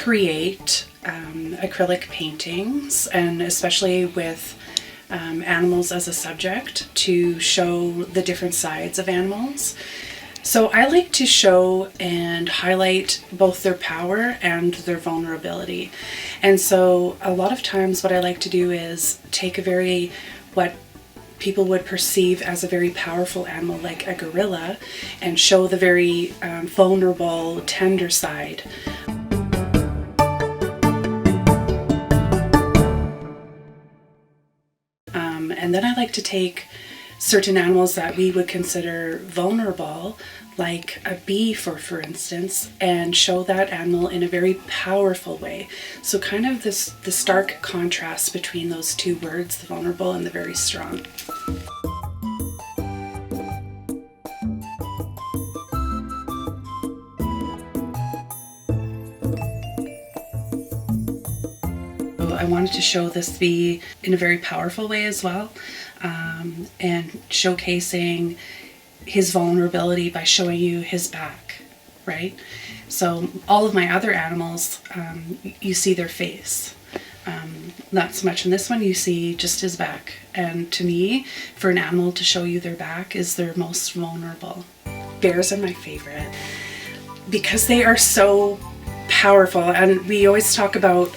create acrylic paintings, and especially with animals as a subject, to show the different sides of animals. So I like to show and highlight both their power and their vulnerability. And so a lot of times what I like to do is take what people would perceive as a very powerful animal like a gorilla and show the very vulnerable, tender side. And then I like to take certain animals that we would consider vulnerable, like a bee for instance, and show that animal in a very powerful way. So kind of the stark contrast between those two words, the vulnerable and the very strong. I wanted to show this bee in a very powerful way as well, and showcasing his vulnerability by showing you his back, right? So all of my other animals, you see their face. Not so much in this one, you see just his back. And to me, for an animal to show you their back is their most vulnerable. Bears are my favorite because they are so powerful, and we always talk about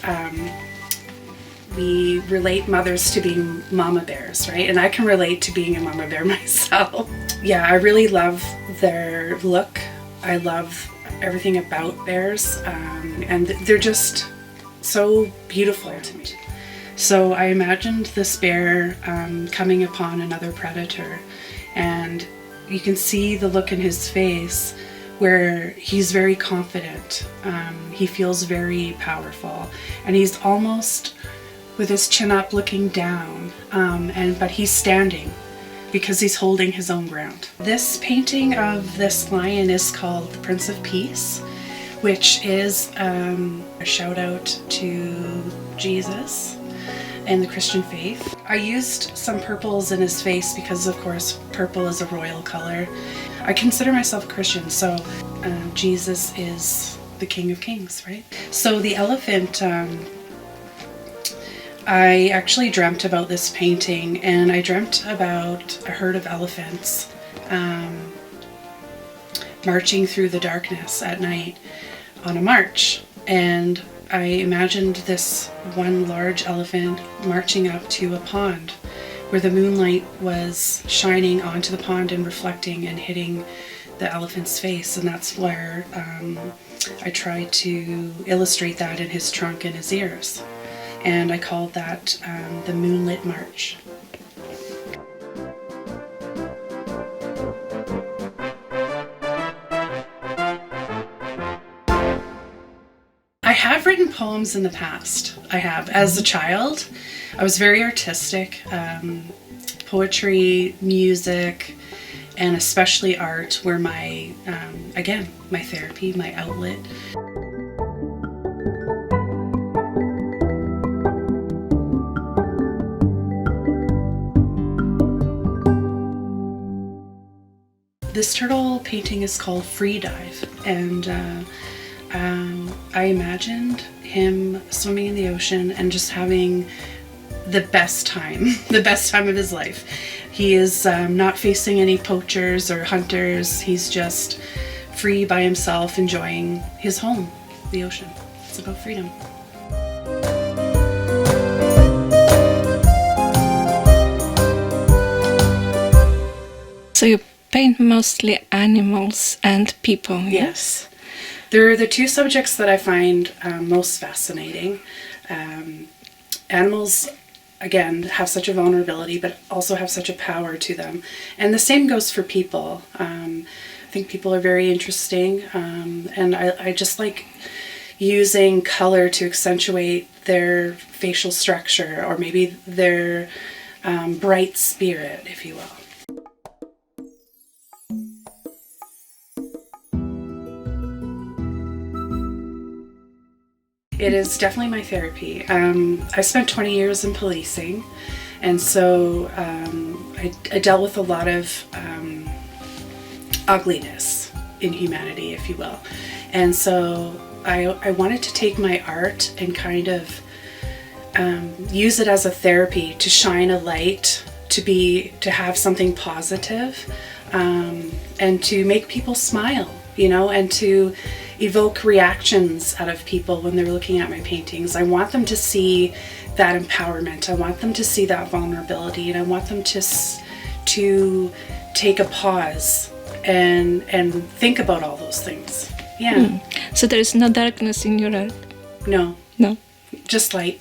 we relate mothers to being mama bears, right? And I can relate to being a mama bear myself. Yeah, I really love their look. I love everything about bears, and they're just so beautiful to me. So I imagined this bear coming upon another predator, and you can see the look in his face where he's very confident. He feels very powerful, and he's almost with his chin up looking down, but he's standing because he's holding his own ground. This painting of this lion is called the Prince of Peace, which is a shout out to Jesus and the Christian faith. I used some purples in his face because, of course, purple is a royal color. I consider myself Christian, so Jesus is the King of Kings, right? So the elephant, I actually dreamt about this painting, and I dreamt about a herd of elephants marching through the darkness at night on a march. And I imagined this one large elephant marching up to a pond where the moonlight was shining onto the pond and reflecting and hitting the elephant's face. And that's where I tried to illustrate that in his trunk and his ears. And I called that the Moonlit March. I have written poems in the past. I have. As a child, I was very artistic. Poetry, music, and especially art were my, again, my therapy, my outlet. This turtle painting is called Free Dive, and I imagined him swimming in the ocean and just having the best time of his life. He is not facing any poachers or hunters. He's just free by himself, enjoying his home, the ocean. It's about freedom. So you paint mostly animals and people, yes? They're the two subjects that I find most fascinating. Animals, again, have such a vulnerability, but also have such a power to them. And the same goes for people. I think people are very interesting, and I just like using color to accentuate their facial structure, or maybe their bright spirit, if you will. It is definitely my therapy. I spent 20 years in policing, and so I dealt with a lot of ugliness in humanity, if you will. And so I wanted to take my art and kind of use it as a therapy to shine a light, to have something positive, and to make people smile, you know, and to evoke reactions out of people when they're looking at my paintings. I want them to see that empowerment. I want them to see that vulnerability, and I want them to take a pause and think about all those things. Yeah. So there is no darkness in your art? No. No. Just light.